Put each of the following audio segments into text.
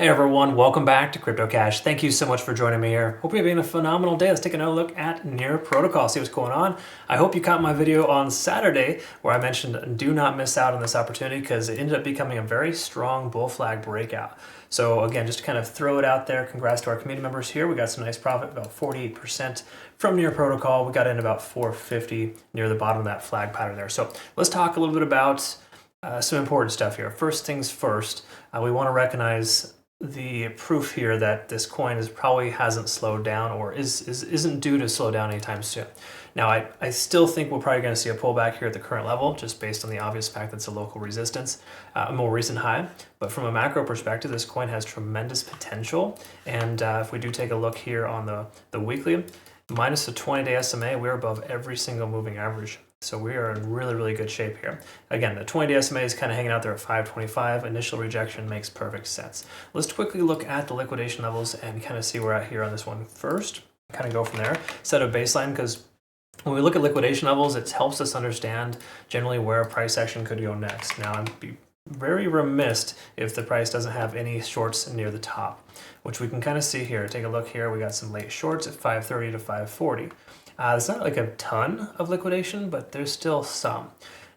Hey everyone, welcome back to Crypto Cash. Thank you so much for joining me here. Hope you're having a phenomenal day. Let's take another look at Near Protocol, see what's going on. I hope you caught my video on Saturday where I mentioned do not miss out on this opportunity because it ended up becoming a very strong bull flag breakout. So again, just to kind of throw it out there, congrats to our community members here. We got some nice profit, about 48% from Near Protocol. We got in about 450 near the bottom of that flag pattern there. So let's talk a little bit about some important stuff here. First things first, we want to recognize the proof here that this coin probably hasn't slowed down or isn't due to slow down anytime soon. Now, I still think we're probably going to see a pullback here at the current level, just based on the obvious fact that it's a local resistance, a more recent high. But from a macro perspective, this coin has tremendous potential. And if we do take a look here on the weekly, minus the 20-day SMA, we're above every single moving average. So we are in really, really good shape here. Again, the 20-day SMA is kind of hanging out there at 525. Initial rejection makes perfect sense. Let's quickly look at the liquidation levels and kind of see where we're at here on this one first. Kind of go from there. Set a baseline because when we look at liquidation levels, it helps us understand generally where a price action could go next. Now, I'd be very remiss if the price doesn't have any shorts near the top, which we can kind of see here. Take a look here. We got some late shorts at 530 to 540. It's not like a ton of liquidation, but there's still some.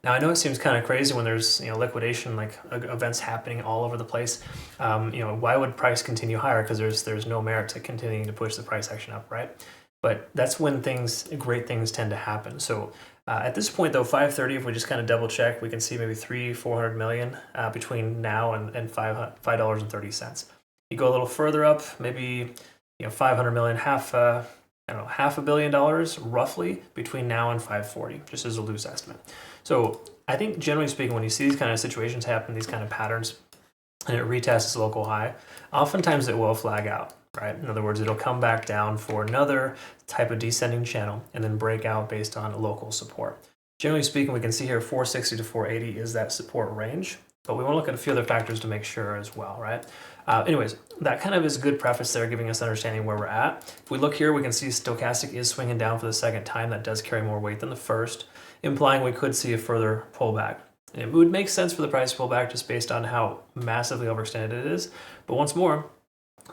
Now, I know it seems kind of crazy when there's liquidation, like events happening all over the place. Why would price continue higher? Because there's no merit to continuing to push the price action up, right? But that's when great things tend to happen. So at this point, though, 530, if we just kind of double check, we can see maybe 400 million between now and $5.30. You go a little further up, maybe 500 million, half $500 million roughly between now and 540, just as a loose estimate. So I think generally speaking, when you see these kind of situations happen, these kind of patterns, and it retests its local high, oftentimes it will flag out, right? In other words, it'll come back down for another type of descending channel and then break out based on local support. Generally speaking, we can see here 460 to 480 is that support range, but we want to look at a few other factors to make sure as well, right? Anyways, that kind of is a good preface there, giving us understanding where we're at. If we look here, we can see stochastic is swinging down for the second time. That does carry more weight than the first, implying we could see a further pullback. And it would make sense for the price pullback just based on how massively overextended it is. But once more,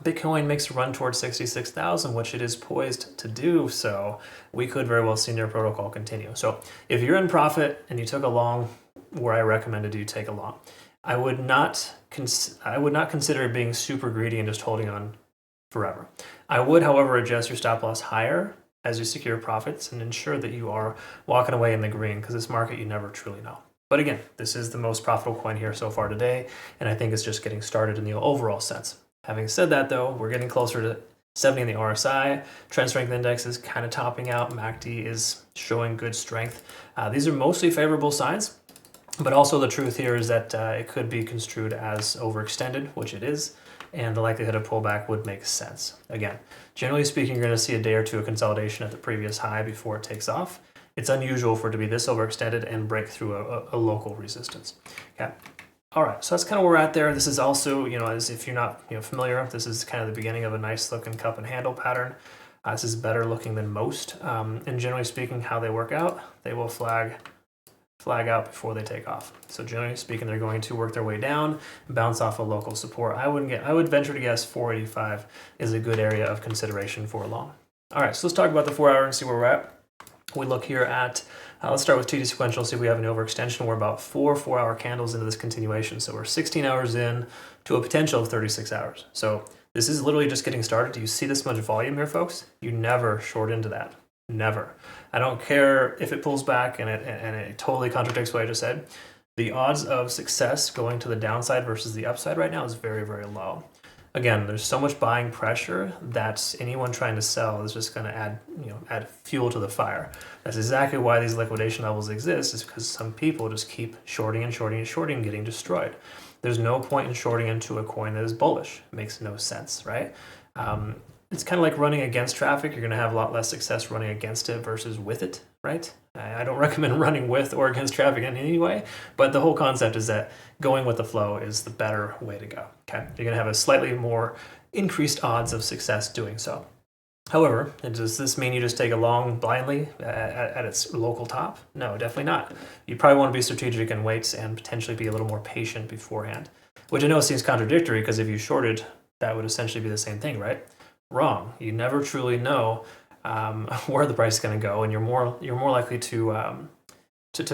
Bitcoin makes a run towards 66,000, which it is poised to do. So we could very well see Near Protocol continue. So if you're in profit and you took a long, where I recommended you take a long, I would not consider being super greedy and just holding on forever. I would, however, adjust your stop loss higher as you secure profits and ensure that you are walking away in the green, because this market, you never truly know. But again, this is the most profitable coin here so far today, and I think it's just getting started in the overall sense. Having said that, though, we're getting closer to 70 in the RSI. Trend strength index is kind of topping out. MACD is showing good strength. These are mostly favorable signs. But also the truth here is that it could be construed as overextended, which it is, and the likelihood of pullback would make sense. Again, generally speaking, you're going to see a day or two of consolidation at the previous high before it takes off. It's unusual for it to be this overextended and break through a local resistance. Okay. All right, so that's kind of where we're at there. This is also, as if you're not familiar, this is kind of the beginning of a nice looking cup and handle pattern. This is better looking than most. And generally speaking, how they work out, they will flag out before they take off. So generally speaking, they're going to work their way down, bounce off of local support. I would venture to guess 485 is a good area of consideration for long. All right, so let's talk about the 4 hour and see where we're at. We look here at, let's start with TD sequential, see if we have an overextension. We're about 4 hour candles into this continuation. So we're 16 hours in to a potential of 36 hours. So this is literally just getting started. Do you see this much volume here, folks? You never short into that. Never. I don't care if it pulls back and it totally contradicts what I just said. The odds of success going to the downside versus the upside right now is very, very low. Again, there's so much buying pressure that anyone trying to sell is just going to add fuel to the fire. That's exactly why these liquidation levels exist, is because some people just keep shorting and shorting and shorting, getting destroyed. There's no point in shorting into a coin that is bullish. It makes no sense, right? It's kind of like running against traffic. You're going to have a lot less success running against it versus with it, right? I don't recommend running with or against traffic in any way, but the whole concept is that going with the flow is the better way to go, okay? You're going to have a slightly more increased odds of success doing so. However, does this mean you just take a long blindly at its local top? No, definitely not. You probably want to be strategic and wait and potentially be a little more patient beforehand, which I know seems contradictory because if you shorted that would essentially be the same thing, right? Wrong. You never truly know where the price is going to go, and you're more likely to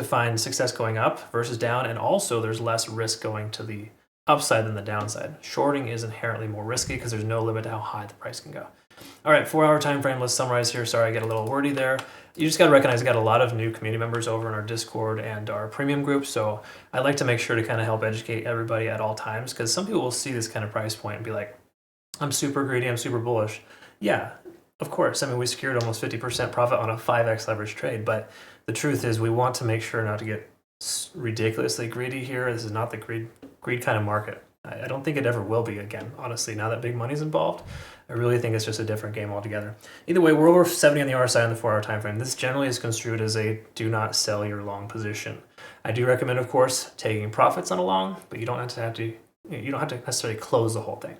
find success going up versus down, and also there's less risk going to the upside than the downside. Shorting is inherently more risky because there's no limit to how high the price can go. All right, 4-hour time frame. Let's summarize here. Sorry, I get a little wordy there. You just got to recognize I got a lot of new community members over in our Discord and our premium group, so I like to make sure to kind of help educate everybody at all times, because some people will see this kind of price point and be like, I'm super greedy, I'm super bullish. Yeah, of course. I mean, we secured almost 50% profit on a 5x leverage trade, but the truth is we want to make sure not to get ridiculously greedy here. This is not the greed kind of market. I don't think it ever will be again, honestly, now that big money's involved. I really think it's just a different game altogether. Either way, we're over 70 on the RSI on the 4-hour time frame. This generally is construed as a do not sell your long position. I do recommend, of course, taking profits on a long, but you don't have to necessarily close the whole thing.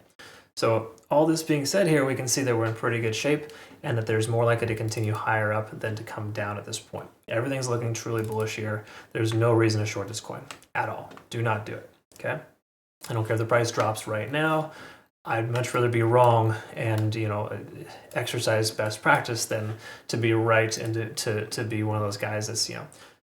So all this being said here, we can see that we're in pretty good shape and that there's more likely to continue higher up than to come down at this point. Everything's looking truly bullish here. There's no reason to short this coin at all. Do not do it, okay? I don't care if the price drops right now. I'd much rather be wrong and exercise best practice than to be right and to be one of those guys that's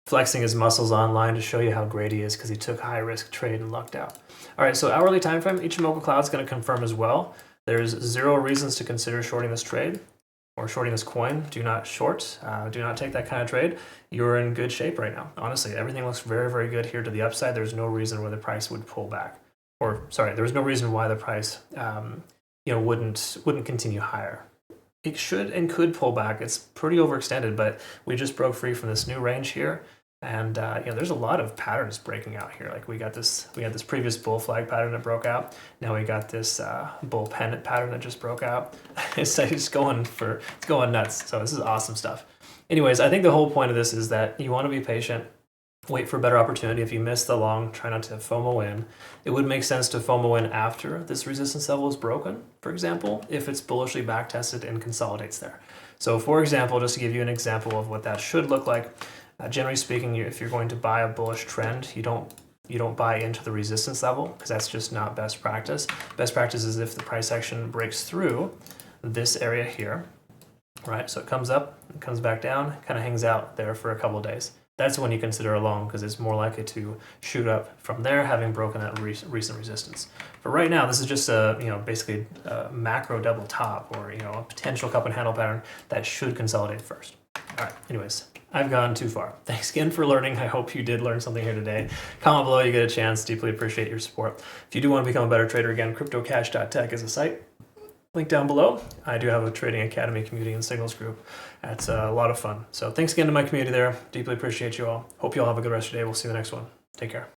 flexing his muscles online to show you how great he is because he took high risk trade and lucked out. All right, so hourly time frame, Ichimoku Cloud's going to confirm as well. There's 0 reasons to consider shorting this trade or shorting this coin. Do not short. Do not take that kind of trade. You're in good shape right now. Honestly, everything looks very, very good here to the upside. There's no reason why the price would pull back. There's no reason why the price wouldn't continue higher. It should and could pull back. It's pretty overextended, but we just broke free from this new range here. And there's a lot of patterns breaking out here. Like we had this previous bull flag pattern that broke out. Now we got this bull pennant pattern that just broke out. It's going nuts. So this is awesome stuff. Anyways, I think the whole point of this is that you want to be patient. Wait for a better opportunity. If you miss the long, try not to FOMO in. It would make sense to FOMO in after this resistance level is broken, for example, if it's bullishly backtested and consolidates there. So for example, just to give you an example of what that should look like, generally speaking, if you're going to buy a bullish trend, you don't buy into the resistance level because that's just not best practice. Best practice is if the price action breaks through this area here, right? So it comes up, it comes back down, kind of hangs out there for a couple of days. That's when you consider a long because it's more likely to shoot up from there, having broken that recent resistance. But right now, this is just basically a macro double top or a potential cup and handle pattern that should consolidate first. All right. Anyways, I've gone too far. Thanks again for learning. I hope you did learn something here today. Comment below, you get a chance. Deeply appreciate your support. If you do want to become a better trader, again, cryptocash.tech is a site. Link down below. I do have a trading academy community and signals group. That's a lot of fun. So thanks again to my community there. Deeply appreciate you all. Hope you all have a good rest of your day. We'll see you in the next one. Take care.